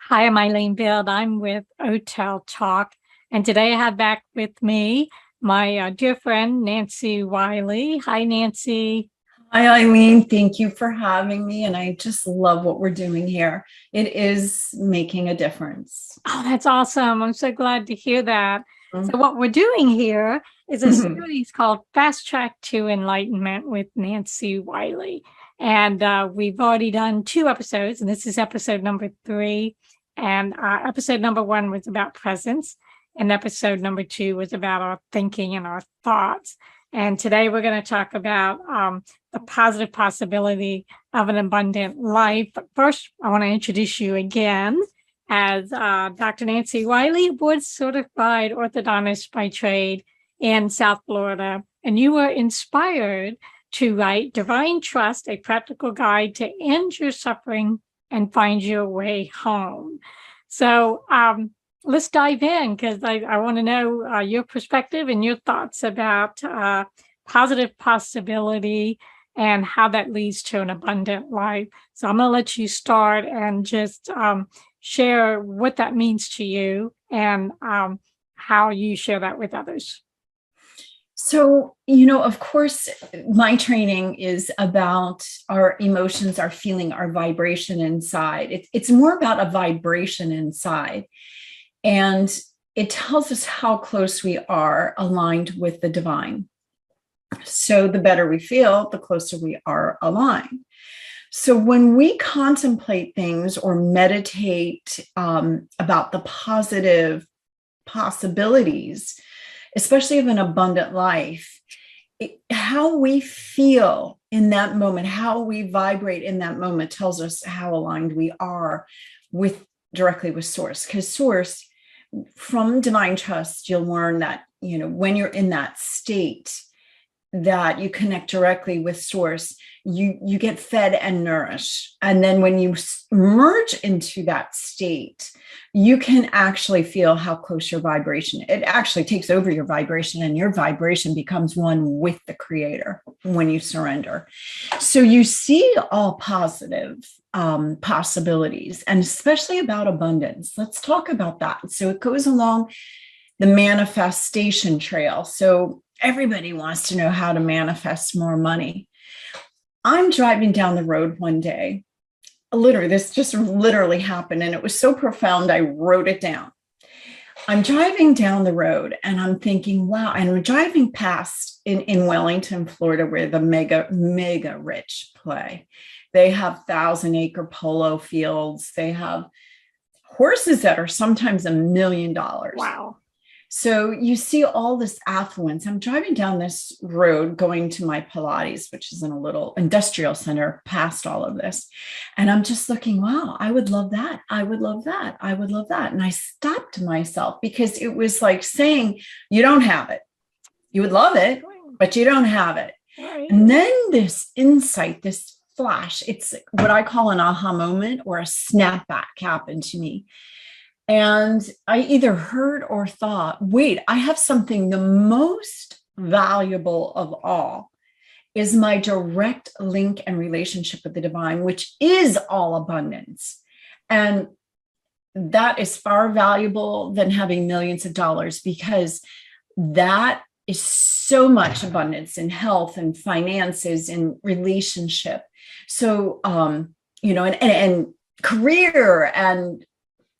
Hi, I'm Eileen Bild. I'm with Hotel Talk. And today I have back with me my dear friend, Nancy Wiley. Hi, Nancy. Hi, Eileen. Thank you for having me. And I just love what we're doing here. It is making a difference. Oh, that's awesome. I'm so glad to hear that. Mhm. So what we're doing here is a series called Fast Track to Enlightenment with Nancy Wiley. And we've already done 2 episodes, and this is episode number 3. And episode number 1 was about presence, and episode number 2 was about our thinking and our thoughts. And today we're going to talk about the positive possibility of an abundant life. But first, I want to introduce you again as Dr. Nancy Wiley, board certified orthodontist by trade in South Florida. And you were inspired to write Divine Trust, a practical guide to end your suffering and find your way home. So let's dive in, because I want to know your perspective and your thoughts about positive possibility and how that leads to an abundant life. So I'm going to let you start and just share what that means to you and how you share that with others. So, of course, my training is about our emotions, our feeling, our vibration inside. It's more about a vibration inside. And it tells us how close we are aligned with the divine. So the better we feel, the closer we are aligned. So when we contemplate things or meditate about the positive possibilities, especially of an abundant life, how we feel in that moment, how we vibrate in that moment tells us how aligned we are directly with Source. Because Source, from Divine Trust, you'll learn that, when you're in that state, that you connect directly with Source, you get fed and nourished. And then when you merge into that state, you can actually feel how close your vibration, it actually takes over your vibration, and your vibration becomes one with the Creator when you surrender. So you see all positive possibilities, and especially about abundance. Let's talk about that. So it goes along the manifestation trail. So everybody wants to know how to manifest more money. I'm driving down the road one day. This just literally happened, and it was so profound, I wrote it down. I'm driving down the road and I'm thinking, wow, and we're driving past in Wellington, Florida, where the mega rich play. They have 1,000-acre polo fields. They have horses that are sometimes $1 million. Wow. So you see all this affluence. I'm driving down this road going to my Pilates, which is in a little industrial center past all of this. And I'm just looking, wow, I would love that. I would love that. I would love that. And I stopped myself, because it was like saying, you don't have it. You would love it, but you don't have it. Right. And then this insight, this flash, it's what I call an aha moment or a snapback happened to me. And I either heard or thought, wait, I have something. The most valuable of all is my direct link and relationship with the divine, which is all abundance. And that is far valuable than having millions of dollars, because that is so much abundance in health and finances and relationship. So, and career and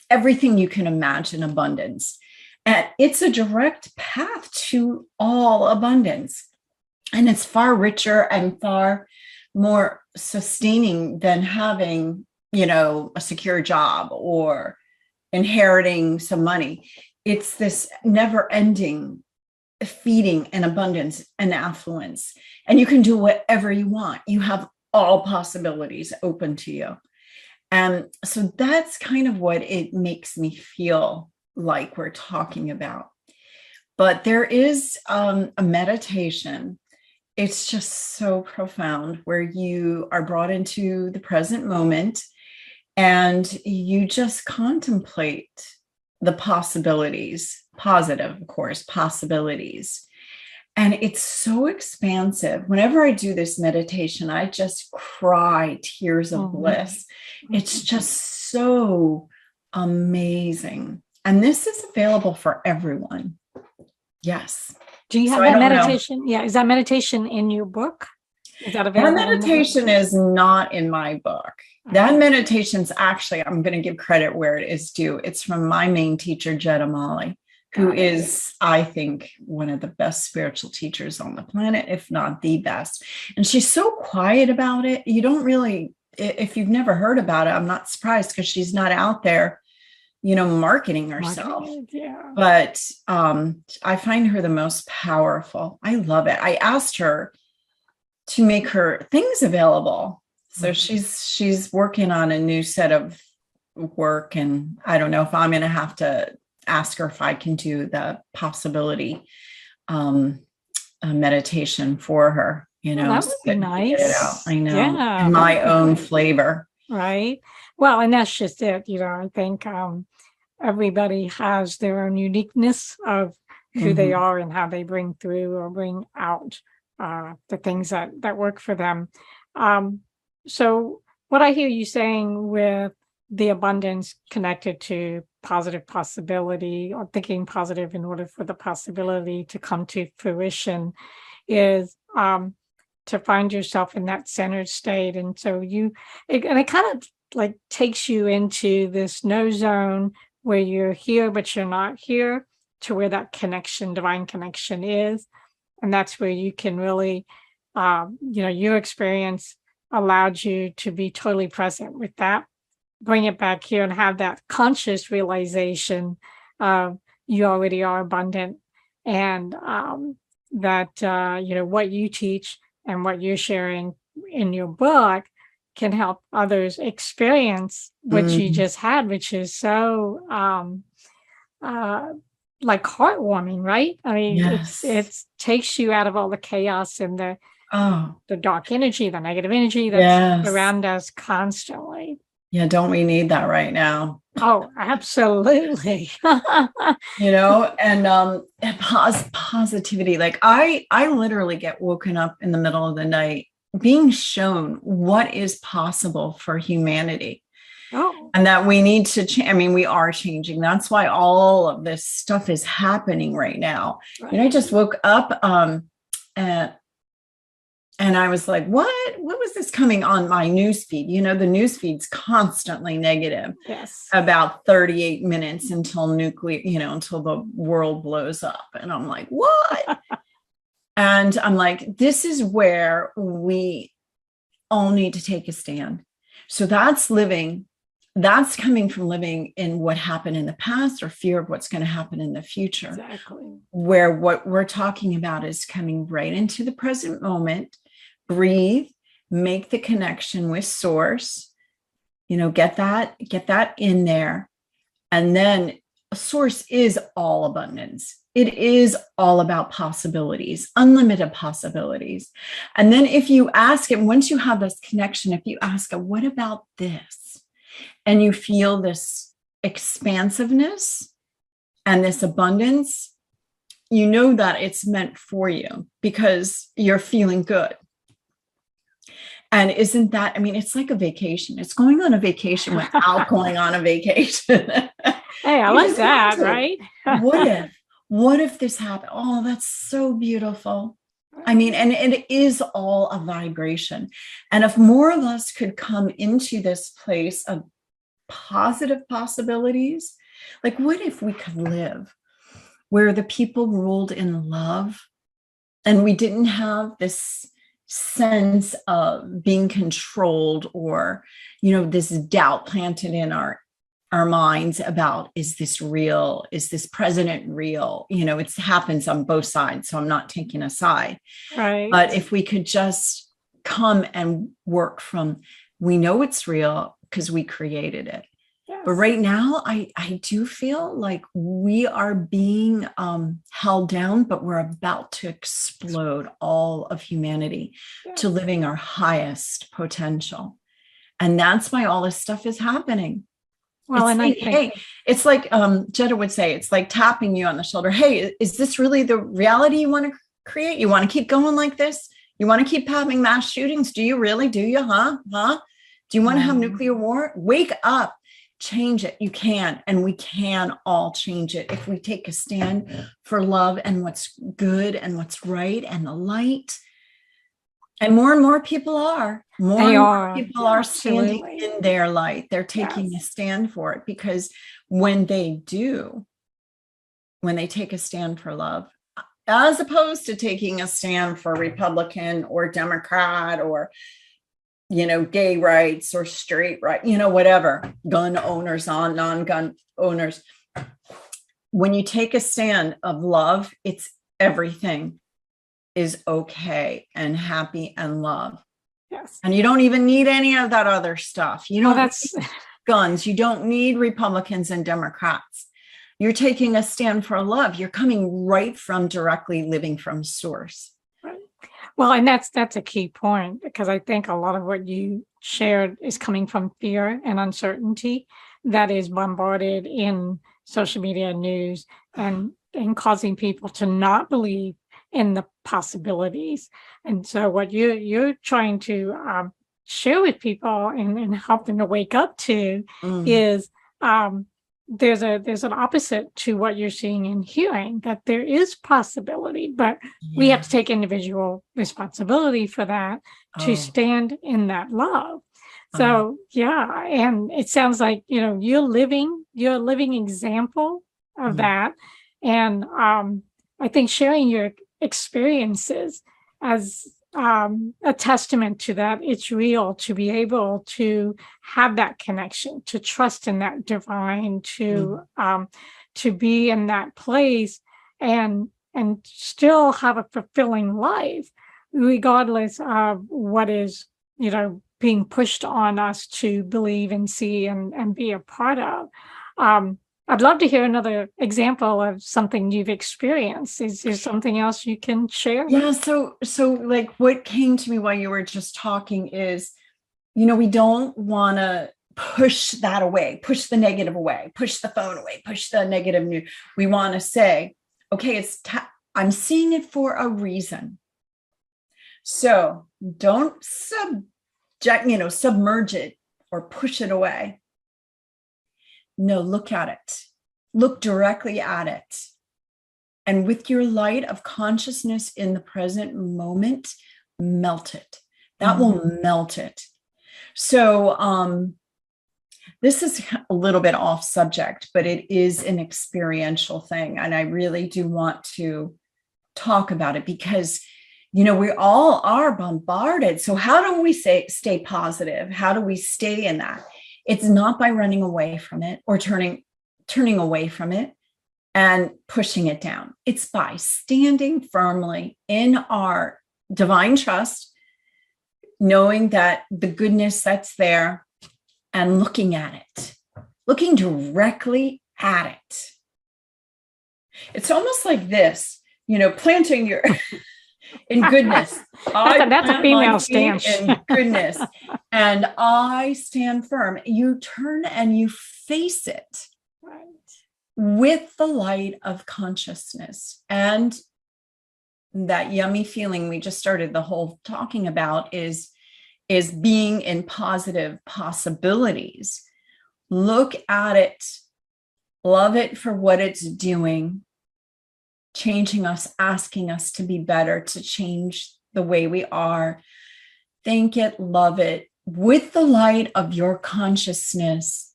everything you can imagine, abundance. And it's a direct path to all abundance. And it's far richer and far more sustaining than having, a secure job or inheriting some money. It's this never ending feeding and abundance and affluence. And you can do whatever you want. You have all possibilities open to you. And so that's kind of what it makes me feel like we're talking about. But there is a meditation. It's just so profound, where you are brought into the present moment and you just contemplate the possibilities positive, of course, possibilities. And it's so expansive. Whenever I do this meditation, I just cry tears of bliss. It's just so amazing. And this is available for everyone. Yes. Do you have that meditation? Yeah. Is that meditation in your book? Is that available? That meditation is not in my book. That meditation's actually, I'm going to give credit where it is due. It's from my main teacher, Jetta Molly, who is, I think, one of the best spiritual teachers on the planet, if not the best. And she's so quiet about it. You don't really, if you've never heard about it, I'm not surprised because she's not out there, marketing herself. But I find her the most powerful. I love it. I asked her to make her things available. So she's working on a new set of work. And I don't know if I'm going to have to ask her if I can do the possibility meditation for her, that would be nice. I know, in my own flavor. Right. Well, and that's just it. I think everybody has their own uniqueness of who they are and how they bring through or bring out the things that work for them. So what I hear you saying with the abundance connected to positive possibility or thinking positive in order for the possibility to come to fruition is to find yourself in that centered state. And so it kind of like takes you into this no zone where you're here, but you're not here, to where that connection, divine connection is. And that's where you can really, your experience allowed you to be totally present with that, bring it back here and have that conscious realization of you already are abundant, and that, what you teach and what you're sharing in your book can help others experience what you just had, which is so like heartwarming, right? I mean, it takes you out of all the chaos and the dark energy, the negative energy that's around us constantly. Yeah, don't we need that right now? Oh, absolutely. And positivity. Like I literally get woken up in the middle of the night being shown what is possible for humanity. And that we need to change. I mean, we are changing. That's why all of this stuff is happening right now. Right. I just woke up and I was like, what was this coming on my newsfeed? The newsfeed's constantly negative. Yes. About 38 minutes until until the world blows up. And I'm like, what? And I'm like, this is where we all need to take a stand. So that's coming from living in what happened in the past or fear of what's going to happen in the future. Exactly. Where what we're talking about is coming right into the present moment, breathe, make the connection with source, get that in there. And then source is all abundance. It is all about possibilities, unlimited possibilities. And then if you ask it, once you have this connection, if you ask it, what about this? And you feel this expansiveness and this abundance, you know that it's meant for you because you're feeling good. And isn't that, I mean, it's like a vacation. It's going on a vacation without going on a vacation. Hey, I like that, right? What if this happened? Oh, that's so beautiful. I mean, and it is all a vibration. And if more of us could come into this place of positive possibilities, like what if we could live where the people ruled in love and we didn't have this sense of being controlled or, this doubt planted in our minds about, is this real? Is this president real? It happens on both sides. So I'm not taking a side. Right. But if we could just come and work from, we know it's real because we created it. Yes. But right now, I do feel like we are being held down, but we're about to explode all of humanity to living our highest potential. And that's why all this stuff is happening. Well, It's and I saying, think, hey, it's like Jetta would say, it's like tapping you on the shoulder. Hey, is this really the reality you want to create? You want to keep going like this? You want to keep having mass shootings? Do you really? Do you? Huh? Do you want to have nuclear war? Wake up, change it. You can, and we can all change it if we take a stand for love and what's good and what's right and the light. And more people are. More people are standing in their light. They're taking a stand for it, because when they do, when they take a stand for love, as opposed to taking a stand for Republican or Democrat or, gay rights or straight right, whatever, gun owners on non-gun owners. When you take a stand of love, it's everything is okay and happy and love. yes. And you don't even need any of that other stuff. You don't need guns. You don't need Republicans and Democrats. You're taking a stand for love. You're coming right from directly living from source. Right. Well, and that's a key point, because I think a lot of what you shared is coming from fear and uncertainty that is bombarded in social media news and causing people to not believe in the possibilities. And so what you're trying to share with people and help them to wake up to is there's an opposite to what you're seeing and hearing, that there is possibility, but we have to take individual responsibility for that to stand in that love. So and it sounds like you're a living example of that. And I think sharing your experiences as a testament to that. It's real to be able to have that connection, to trust in that divine, to be in that place and still have a fulfilling life, regardless of what is being pushed on us to believe and see and be a part of. I'd love to hear another example of something you've experienced. Is there something else you can share? Yeah. So like what came to me while you were just talking is, we don't want to push that away, push the negative away, push the phone away, push the negative news. We want to say, okay, I'm seeing it for a reason. So don't submerge it or push it away. No, look at it. Look directly at it. And with your light of consciousness in the present moment, melt it. That will melt it. So this is a little bit off subject, but it is an experiential thing. And I really do want to talk about it because, we all are bombarded. So how do we stay positive? How do we stay in that? It's not by running away from it or turning away from it and pushing it down. It's by standing firmly in our divine trust, knowing that the goodness that's there and looking at it, looking directly at it. It's almost like this, planting your in goodness. That's a female stance. In goodness. And I stand firm. You turn and you face it with the light of consciousness. And that yummy feeling we just started the whole talking about is being in positive possibilities. Look at it, love it for what it's doing, changing us, asking us to be better, to change the way we are. Thank it, love it. With the light of your consciousness,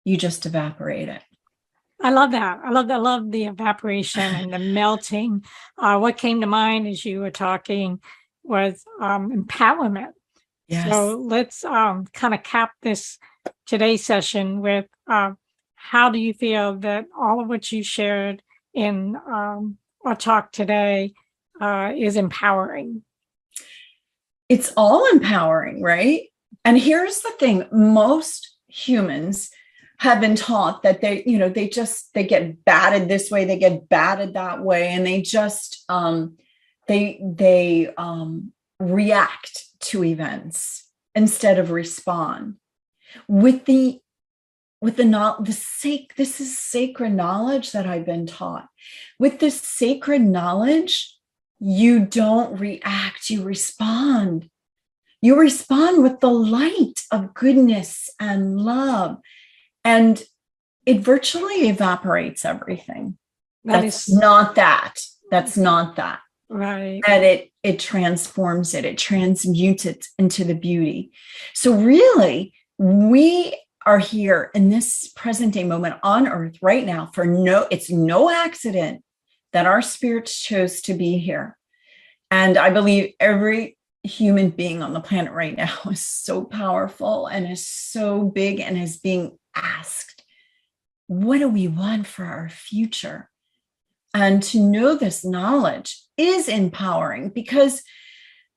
you just evaporate it. I love that. I love the evaporation and the melting. What came to mind as you were talking was empowerment. Yes. So let's kind of cap this today's session with how do you feel that all of what you shared in our talk today is empowering? It's all empowering, right? And here's the thing. Most humans have been taught that they get batted this way, they get batted that way, and they just they react to events instead of respond. With the with this is sacred knowledge that I've been taught. With this sacred knowledge, you don't react, you respond. You respond with the light of goodness and love. And it virtually evaporates everything. That's not that. Right. And it transforms it. It transmutes it into the beauty. So really, we are here in this present day moment on earth right now it's no accident that our spirits chose to be here. And I believe every human being on the planet right now is so powerful and is so big and is being asked, what do we want for our future? And to know this knowledge is empowering because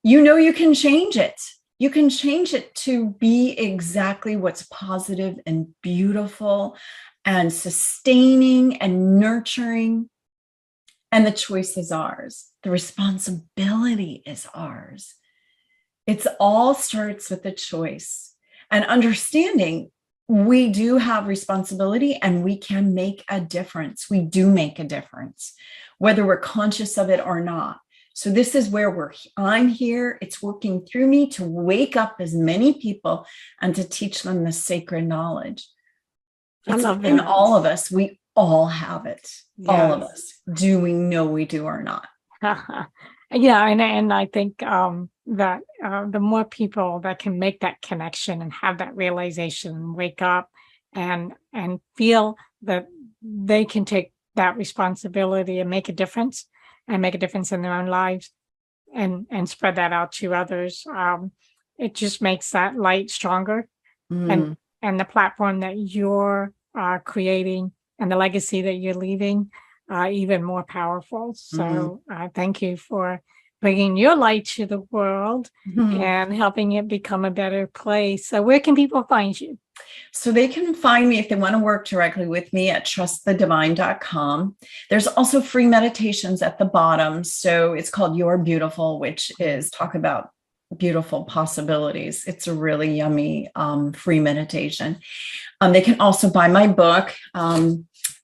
you can change it. You can change it to be exactly what's positive and beautiful and sustaining and nurturing. And the choice is ours. The responsibility is ours. It all starts with a choice and understanding we do have responsibility and we can make a difference. We do make a difference, whether we're conscious of it or not. So this is where I'm here. It's working through me to wake up as many people and to teach them the sacred knowledge. It's in all of us. We all have it. Yes. All of us. Do we know we do or not? Yeah, and I think that the more people that can make that connection and have that realization and wake up and feel that they can take that responsibility and make a difference in their own lives and spread that out to others, it just makes that light stronger. And the platform that you're creating and the legacy that you're leaving even more powerful. So thank you for bringing your light to the world and helping it become a better place. So where can people find you? So they can find me if they want to work directly with me at trustthedivine.com. There's also free meditations at the bottom. So it's called You're Beautiful, which is talk about beautiful possibilities. It's a really yummy free meditation. They can also buy my book,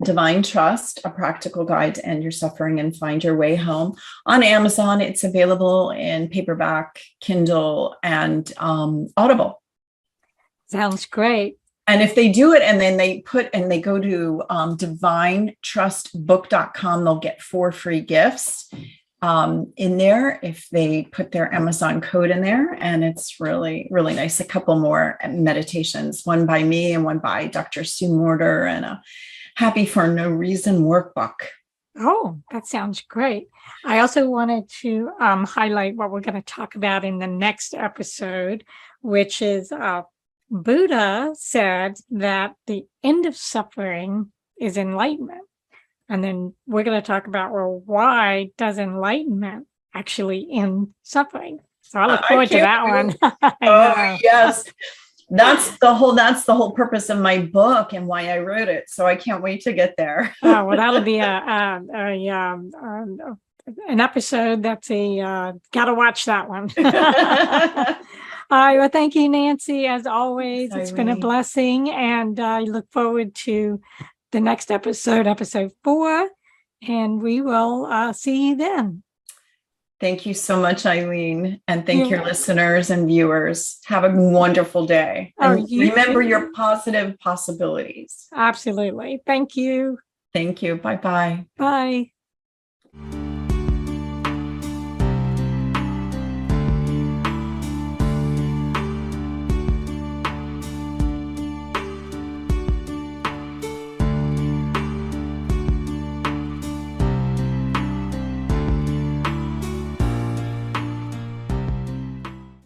Divine Trust, A Practical Guide to End Your Suffering and Find Your Way Home, on Amazon. It's available in paperback, Kindle, and Audible. Sounds great. And if they do it and then they go to divinetrustbook.com, they'll get 4 free gifts in there if they put their Amazon code in there. And it's really, really nice. A couple more meditations, one by me and one by Dr. Sue Morter, and a Happy for No Reason workbook. Oh, that sounds great. I also wanted to highlight what we're going to talk about in the next episode, which is Buddha said that the end of suffering is enlightenment. And then we're going to talk about, well, why does enlightenment actually end suffering? So I look forward to that one. Oh, yes. That's the whole purpose of my book and why I wrote it. So I can't wait to get there. Oh, well, that'll be an episode that's gotta watch that one. All right. Well, thank you, Nancy. As always, it's been a blessing, and I look forward to the next episode, episode 4, and we will see you then. Thank you so much, Eileen. And thank your listeners and viewers. Have a wonderful day. And remember your positive possibilities. Absolutely. Thank you. Thank you. Bye-bye. Bye.